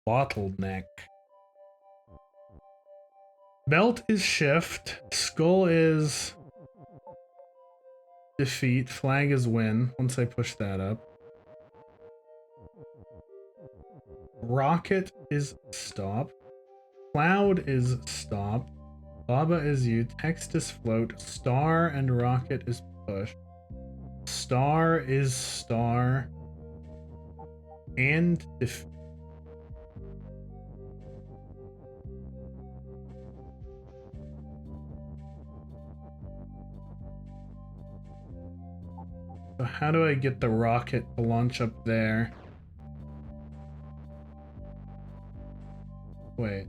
Bottleneck. Belt is shift. Skull is defeat. Flag is win. Once I push that up. Rocket is stop. Cloud is stop. Lava is you. Text is float. Star and rocket is push. Star is star. And defeat. So how do I get the rocket to launch up there? Wait.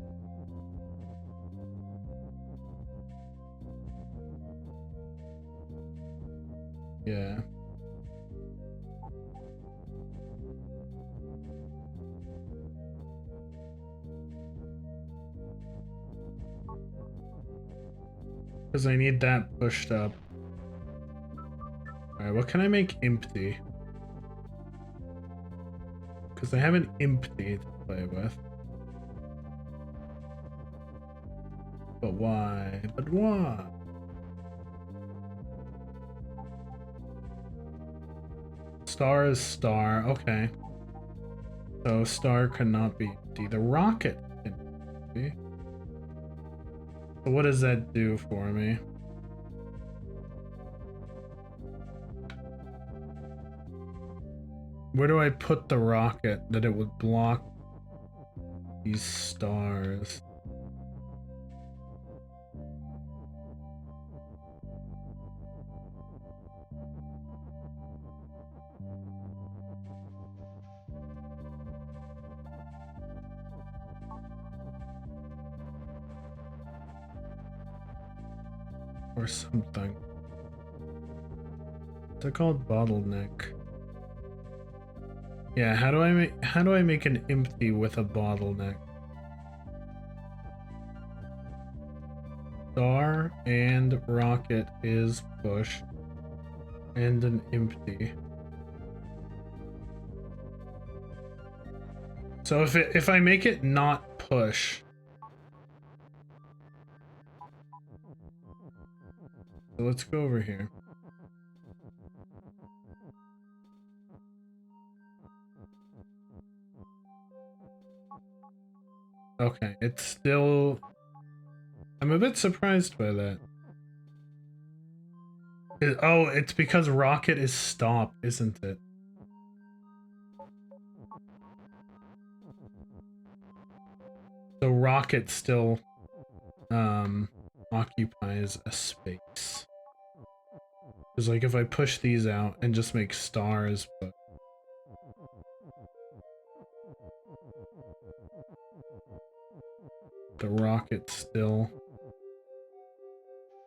Yeah. Because I need that pushed up. Alright, what can I make empty? Because I have an empty to play with. But why? But why? Star is star. Okay. So star cannot be empty. The rocket can be. So what does that do for me? Where do I put the rocket that it would block these stars? Or something. They're called bottleneck. Yeah, how do I make an empty with a bottleneck? Star and rocket is push and an empty. So if I make it not push. So let's go over here. Okay, it's still... I'm a bit surprised by that. Oh, it's because rocket is stop, isn't it? So rocket still occupies a space. Because like if I push these out and just make stars, but the rocket still...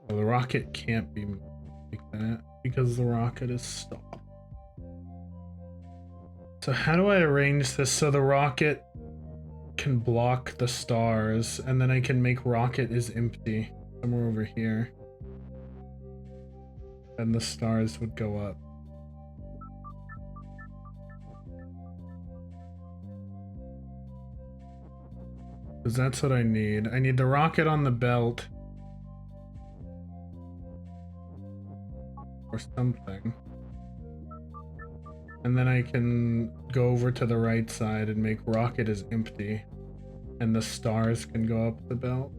Well, the rocket can't be moved like that because the rocket is stopped. So how do I arrange this so the rocket can block the stars and then I can make rocket is empty somewhere over here? And the stars would go up. Because that's what I need. I need the rocket on the belt. Or something. And then I can go over to the right side and make rocket is empty. And the stars can go up the belt.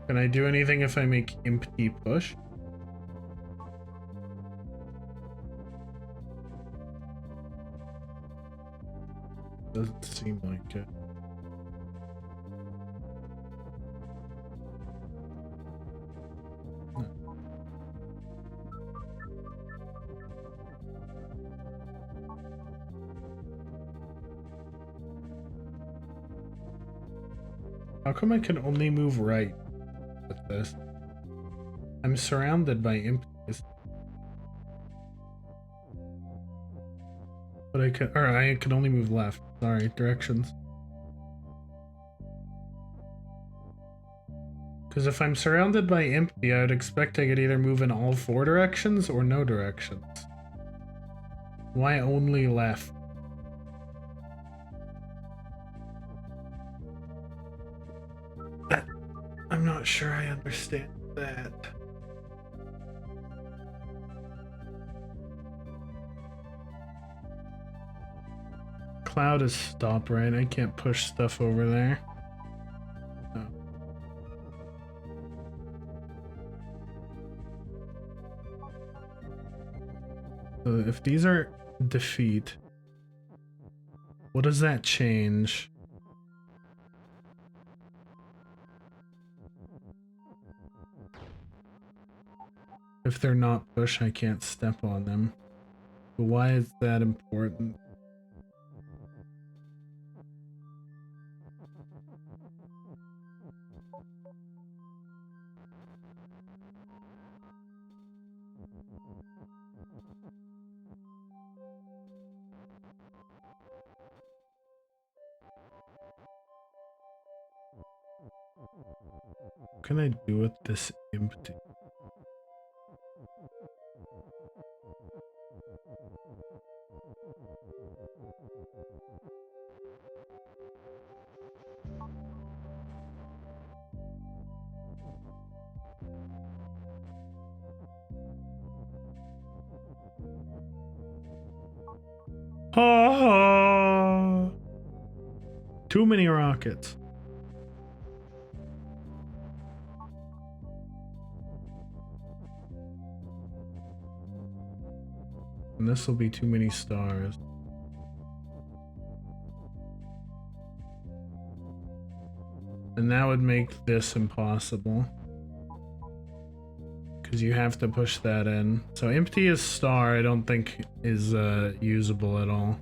Can I do anything if I make empty push? Doesn't seem like it. No. How come I can only move right with this? I'm surrounded by empties. But I can only move left. Sorry, directions. Because if I'm surrounded by empty, I would expect I could either move in all 4 directions or no directions. Why only left? I'm not sure I understand that. Cloud is stop, right? I can't push stuff over there. Oh. So if these are defeat, what does that change? If they're not push, I can't step on them. But why is that important? What can I do with this empty? Oh, too many rockets. And this will be too many stars. And that would make this impossible. Because you have to push that in. So empty is star, I don't think is usable at all.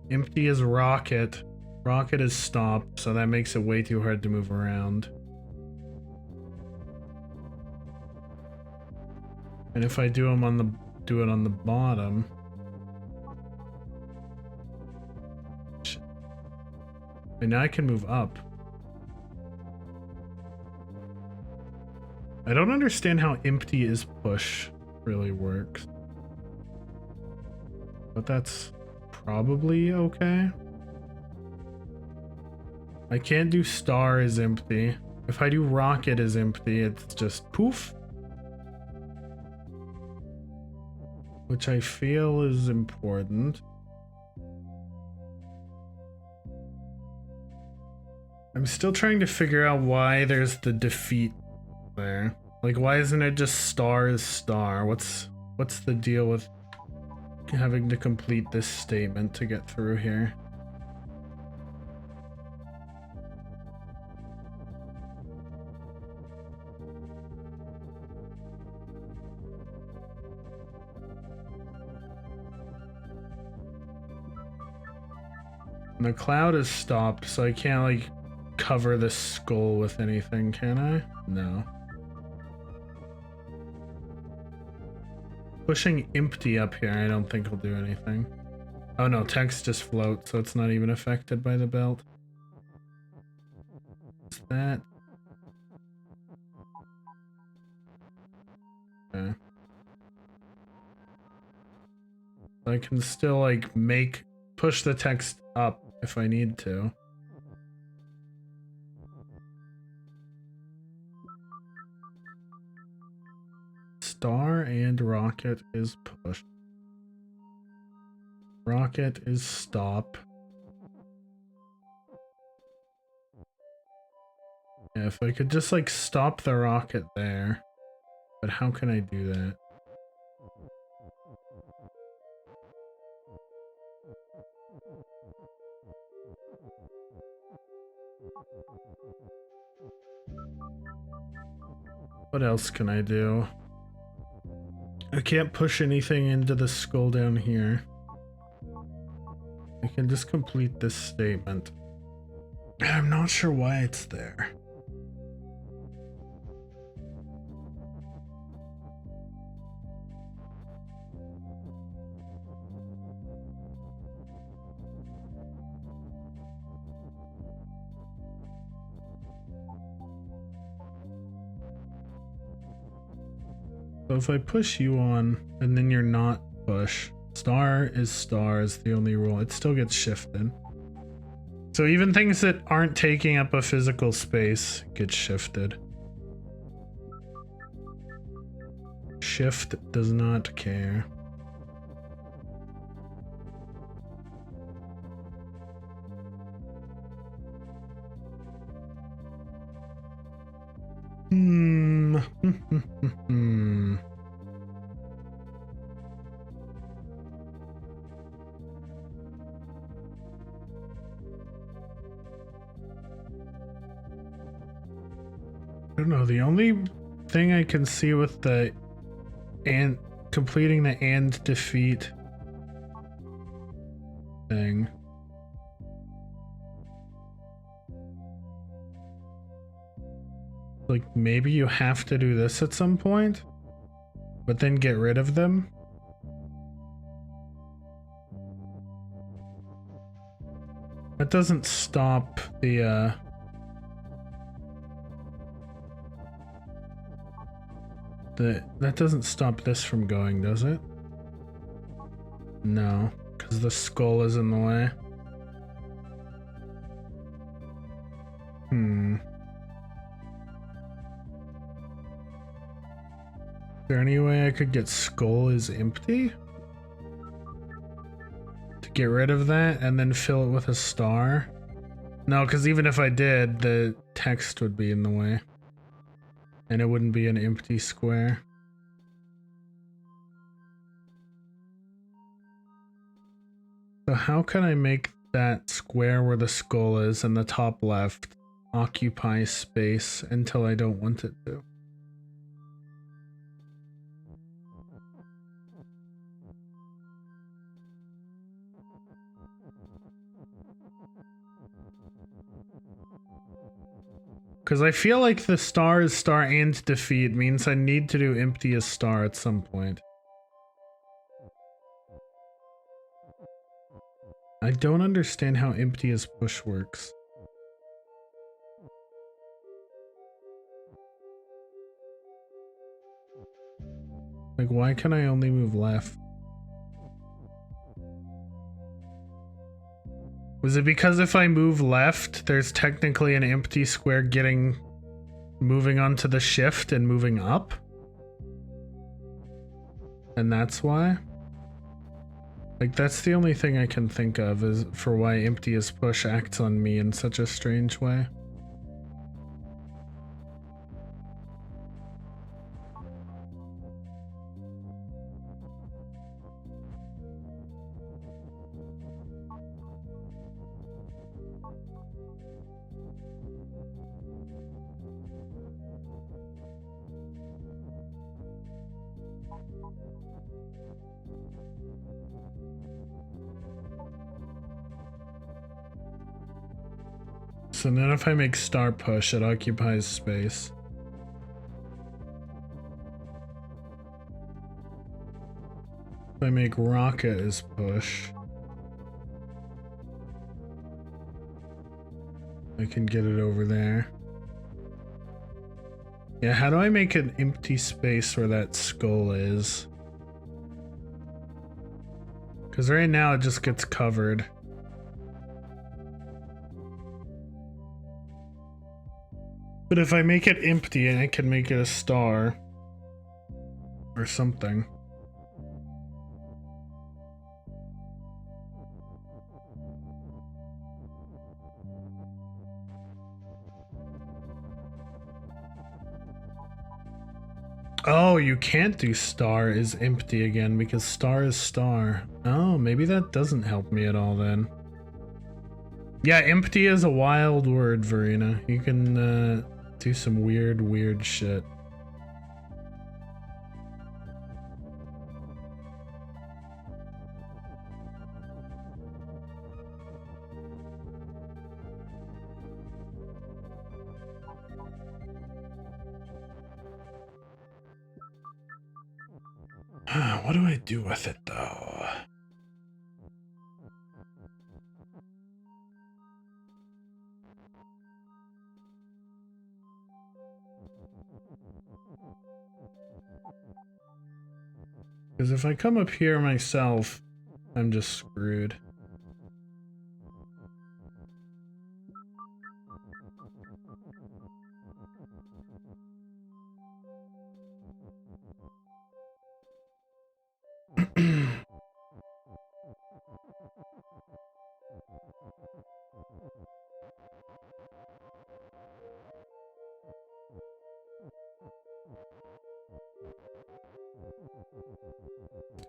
Empty is rocket. Rocket is stop, so that makes it way too hard to move around. And if I do it on the bottom. And now I can move up. I don't understand how empty is push really works. But that's probably okay. I can't do star is empty. If I do rocket is empty, it's just poof. Which I feel is important. I'm still trying to figure out why there's the defeat there. Like, why isn't it just star is star? What's the deal with having to complete this statement to get through here? And the cloud is stopped, so I can't, like, cover this skull with anything, can I? No. Pushing empty up here, I don't think will do anything. Oh no, text just floats, so it's not even affected by the belt. What's that? Okay. I can still, like, push the text up if I need to. Star and rocket is push. Rocket is stop. Yeah, if I could just, like, stop the rocket there. But how can I do that? What else can I do? I can't push anything into the skull down here. I can just complete this statement. I'm not sure why it's there. So if I push you on and then you're not push, star is the only rule. It still gets shifted. So even things that aren't taking up a physical space get shifted. Shift does not care. I don't know. The only thing I can see with the and completing the and defeat thing. Like maybe you have to do this at some point, but then get rid of them. That doesn't stop the that doesn't stop this from going, does it? No, because the skull is in the way. Is there any way I could get skull is empty? To get rid of that and then fill it with a star? No, because even if I did, the text would be in the way. And it wouldn't be an empty square. So how can I make that square where the skull is in the top left occupy space until I don't want it to? Because I feel like the star is star and defeat means I need to do empty as star at some point. I don't understand how empty as push works. Like, why can I only move left? Was it because if I move left, there's technically an empty square moving onto the shift and moving up? And that's why? Like, that's the only thing I can think of is for why empty as push acts on me in such a strange way. So then if I make star push, it occupies space. If I make rocket as push, I can get it over there. Yeah, how do I make an empty space where that skull is? Because right now it just gets covered. But if I make it empty, I can make it a star. Or something. Oh, you can't do star is empty again because star is star. Oh, maybe that doesn't help me at all then. Yeah, empty is a wild word, Verena. You can do some weird shit. What do I do with it though? Because if I come up here myself, I'm just screwed.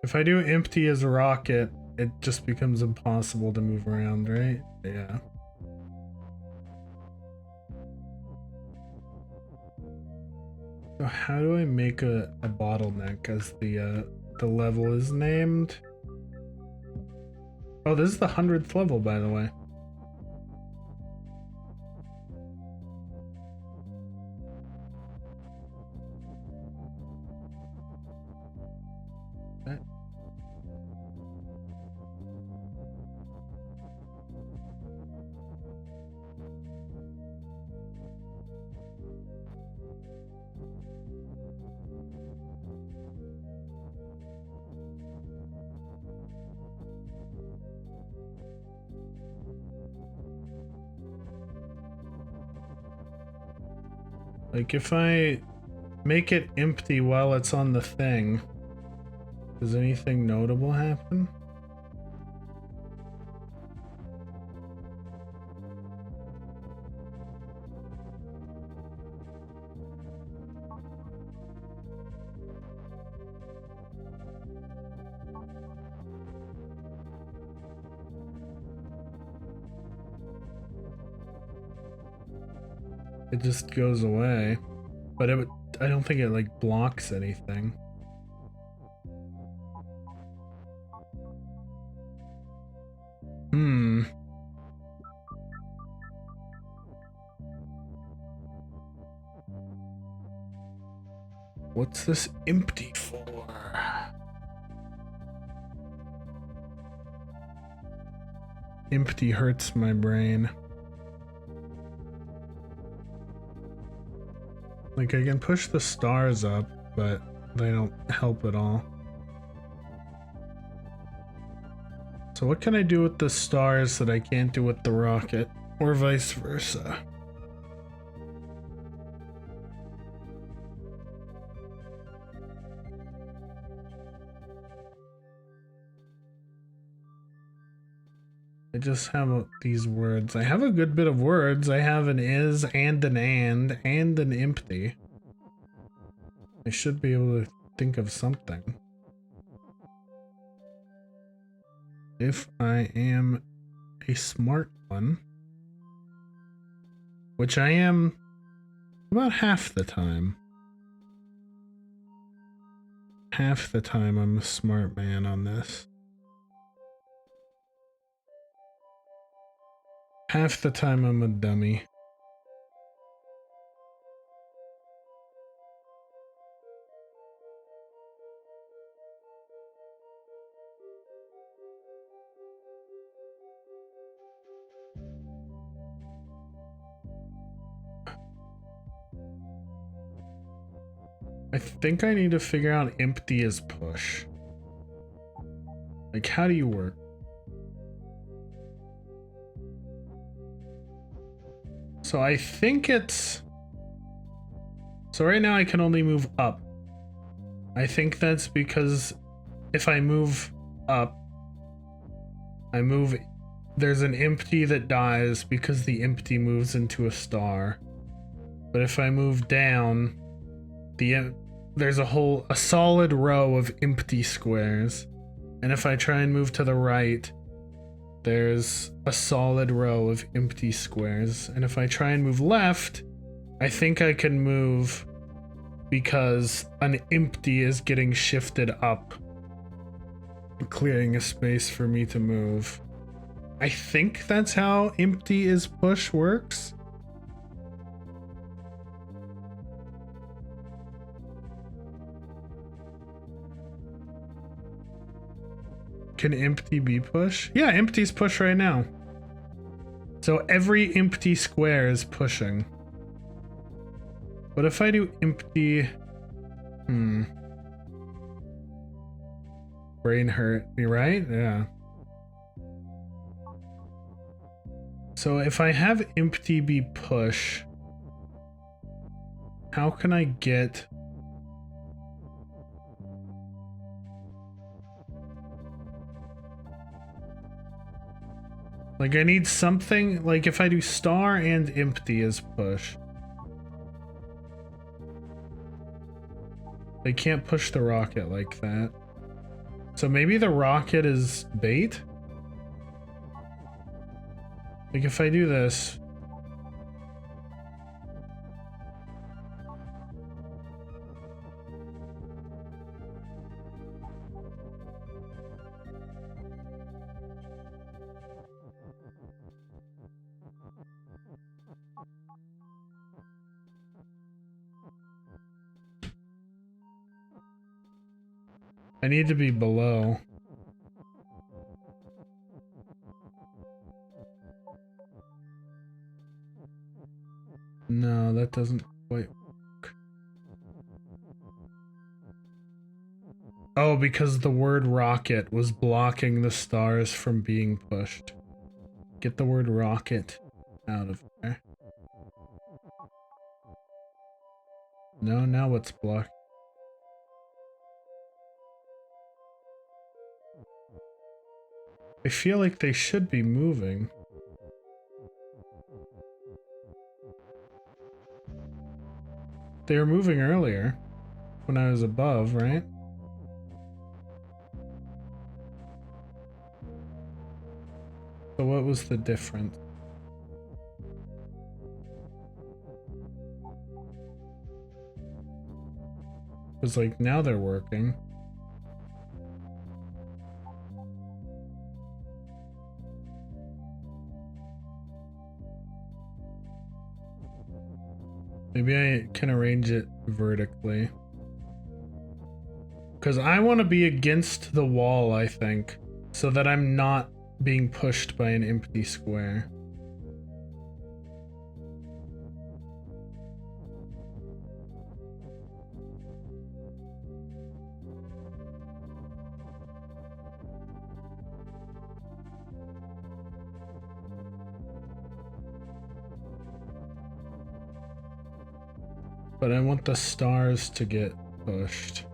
If I do empty as a rocket, it just becomes impossible to move around, right? Yeah. So how do I make a bottleneck as the level is named? Oh, this is the 100th level, by the way. Like, if I make it empty while it's on the thing, does anything notable happen? It just goes away. But it would, I don't think it like blocks anything. What's this empty for? Empty hurts my brain. Like, I can push the stars up, but they don't help at all. So what can I do with the stars that I can't do with the rocket? Or vice versa? I just have these words. I have a good bit of words. I have an is and an empty. I should be able to think of something. If I am a smart one, which I am about half the time. Half the time I'm a smart man on this. Half the time I'm a dummy. I think I need to figure out empty as push. Like, how do you work? So I think it's... So right now I can only move up. I think that's because if I move up, there's an empty that dies because the empty moves into a star. But if I move down, there's a solid row of empty squares. And if I try and move to the right, there's a solid row of empty squares. And if I try and move left, I think I can move because an empty is getting shifted up, clearing a space for me to move. I think that's how empty is push works. Can empty be push? Yeah, empty's push right now. So every empty square is pushing. But if I do empty... brain hurt me, right? Yeah. So if I have empty be push, how can I get... Like, I need something, like if I do star and empty as push. They can't push the rocket like that. So maybe the rocket is bait? Like if I do this... I need to be below. No, that doesn't quite work. Oh, because the word rocket was blocking the stars from being pushed. Get the word rocket out of there. No, now what's blocked? I feel like they should be moving. They were moving earlier when I was above, right? So what was the difference? Because like now they're working. Maybe I can arrange it vertically. Because I want to be against the wall, I think, so that I'm not being pushed by an empty square. But I want the stars to get pushed.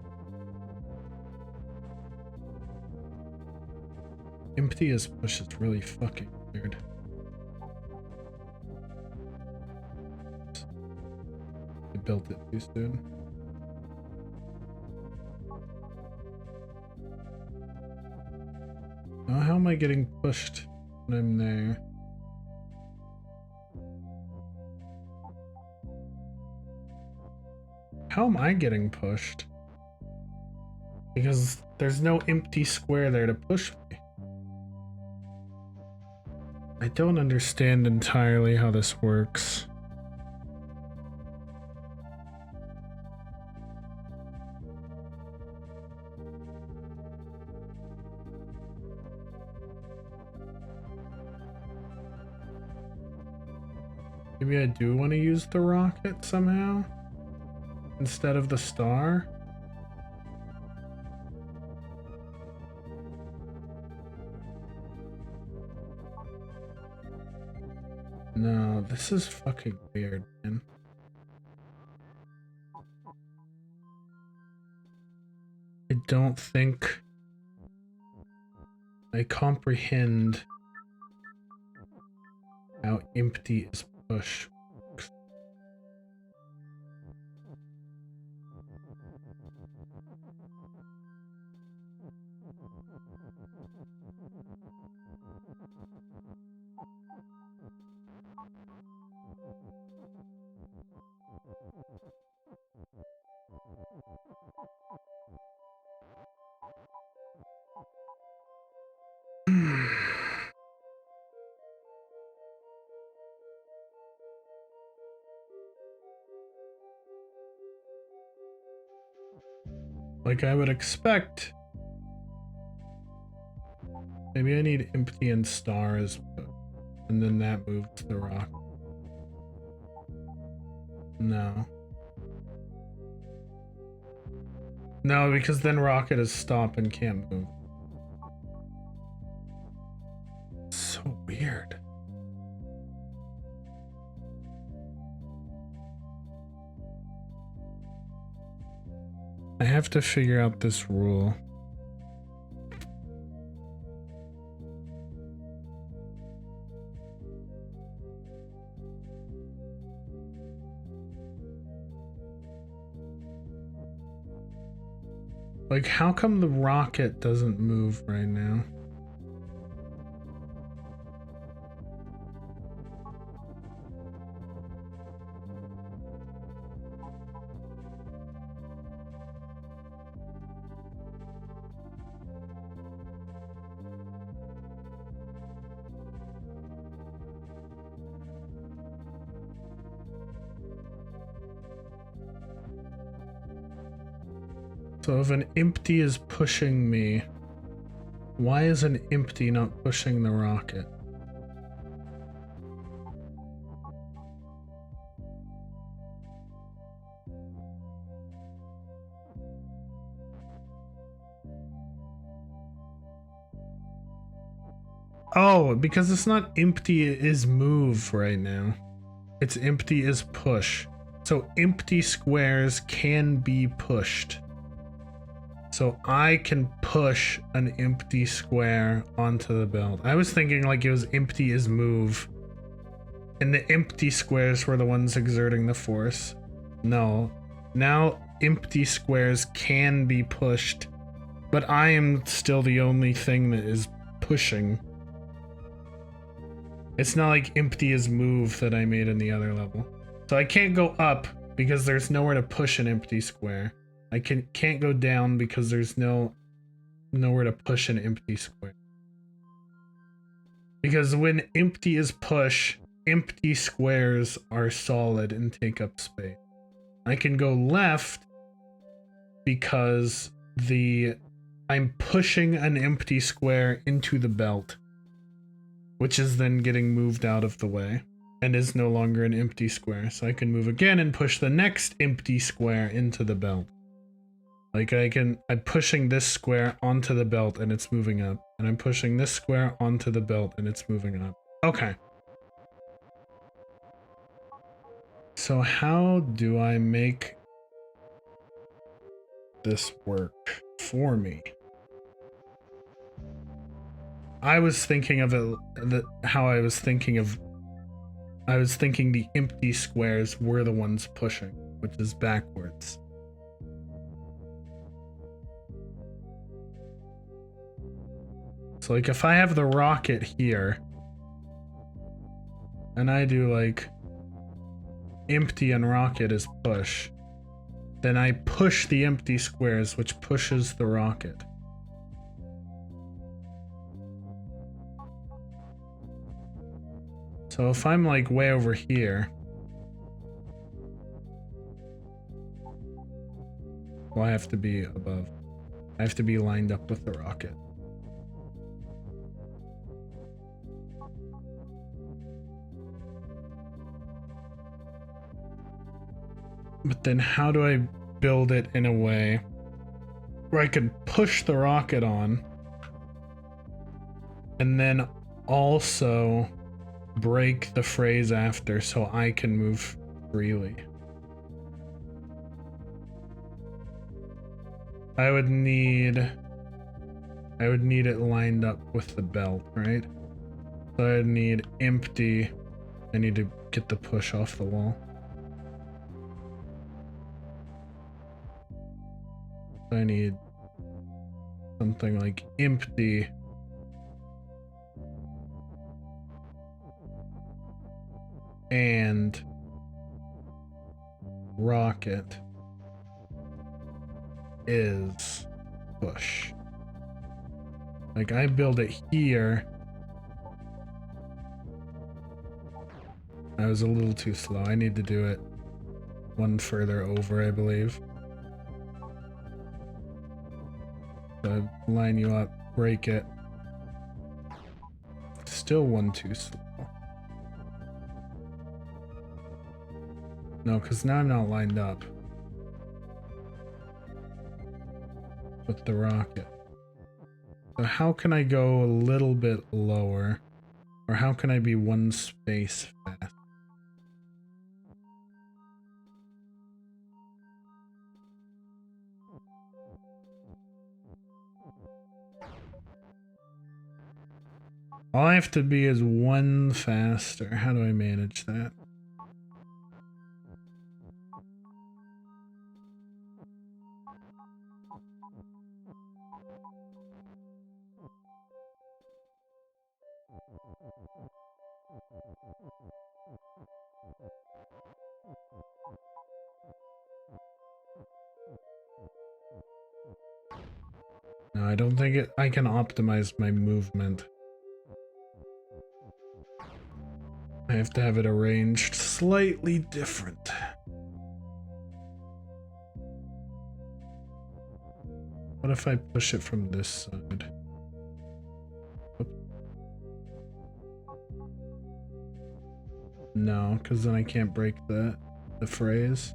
Empty as push is really fucking weird. I built it too soon. Oh, how am I getting pushed when I'm there? How am I getting pushed? Because there's no empty square there to push me. I don't understand entirely how this works. Maybe I do want to use the rocket somehow instead of the star. No, this is fucking weird, man. I don't think I comprehend how empty is push. Like I would expect. Maybe I need empty and stars, and then that moves the rock. No. No, because then rocket is stop and can't move. weird. I have to figure out this rule. Like, how come the rocket doesn't move right now? So if an empty is pushing me, why is an empty not pushing the rocket? Oh, because it's not empty is move right now. It's empty is push. So empty squares can be pushed. So I can push an empty square onto the belt. I was thinking like it was empty is move. And the empty squares were the ones exerting the force. No. Now empty squares can be pushed. But I am still the only thing that is pushing. It's not like empty is move that I made in the other level. So I can't go up because there's nowhere to push an empty square. I can't go down because there's nowhere to push an empty square. Because when empty is push, empty squares are solid and take up space. I can go left because I'm pushing an empty square into the belt, which is then getting moved out of the way and is no longer an empty square. So I can move again and push the next empty square into the belt. Like I'm pushing this square onto the belt and it's moving up. And I'm pushing this square onto the belt and it's moving up. Okay. So how do I make this work for me? I was thinking of it, I was thinking the empty squares were the ones pushing, which is backwards. So like if I have the rocket here and I do like empty and rocket is push, then I push the empty squares, which pushes the rocket. So if I'm like way over here, well, I have to be above. I have to be lined up with the rocket. But then how do I build it in a way where I can push the rocket on and then also break the phrase after so I can move freely? I would need it lined up with the belt, right? So I'd need empty. I need to get the push off the wall. I need something like empty. And rocket is push. Like I build it here. I was a little too slow. I need to do it one further over, I believe. So I line you up, break it. Still one too slow. No, because now I'm not lined up with the rocket. So how can I go a little bit lower Or how can I be one space fast? All I have to be is one faster. How do I manage that? No, I don't think I can optimize my movement. I have to have it arranged slightly different. What if I push it from this side? Oops. No, because then I can't break the phrase.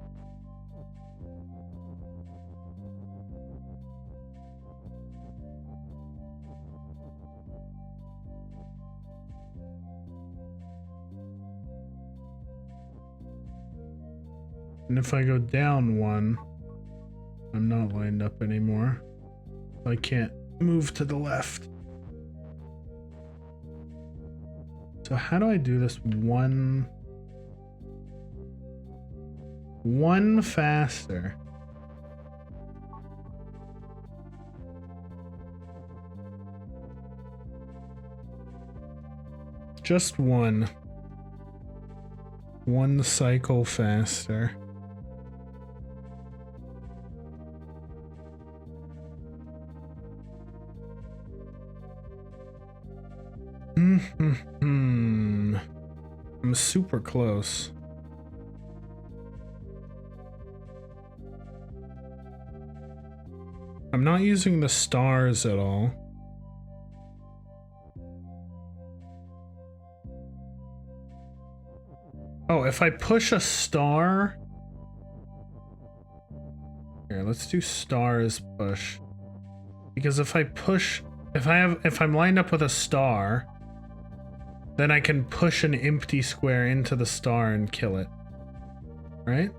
And if I go down one, I'm not lined up anymore. I can't move to the left. So how do I do this one faster? Just one cycle faster. I'm super close. I'm not using the stars at all. Oh, if I push a star... Here, let's do stars push. Because if I push... If I'm lined up with a star, then I can push an empty square into the star and kill it. Right?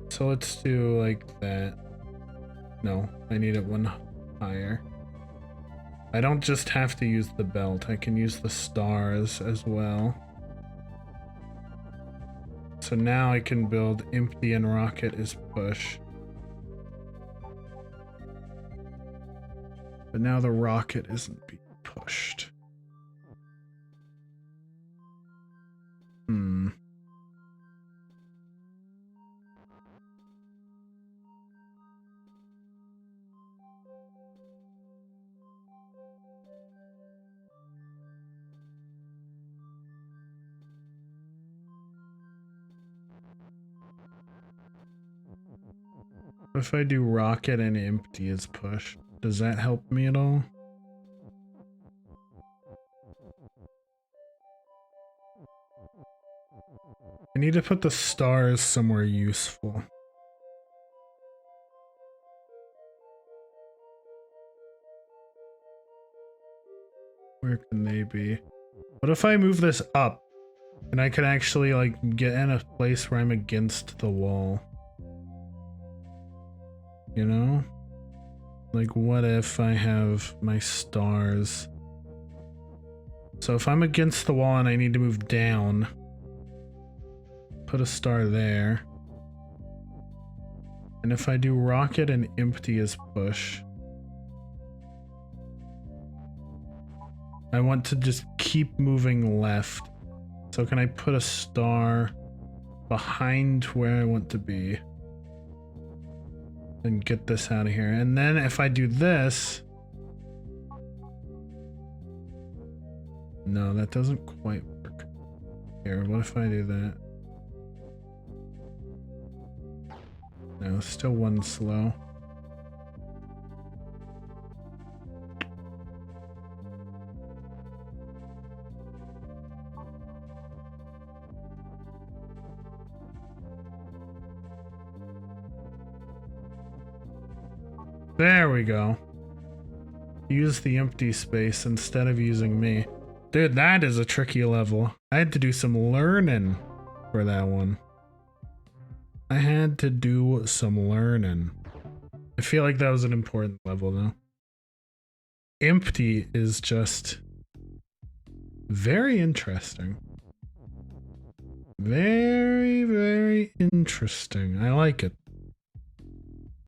So let's do like that. No, I need it one higher. I don't just have to use the belt, I can use the stars as well. So now I can build empty and rocket is push. But now the rocket isn't being pushed. If I do rocket and empty is push, does that help me at all? I need to put the stars somewhere useful. Where can they be? What if I move this up and I could actually like get in a place where I'm against the wall? You know? Like what if I have my stars? So if I'm against the wall and I need to move down, put a star there. And if I do rocket and empty as push, I want to just keep moving left. So can I put a star behind where I want to be? And get this out of here. And then if I do this... No, that doesn't quite work. Here, what if I do that? No, still one slow. There we go. use the empty space instead of using me. Dude, that is a tricky level. I had to do some learning for that one. I had to do some learning. I feel like that was an important level though. Empty is just very interesting. Very, very interesting. I like it.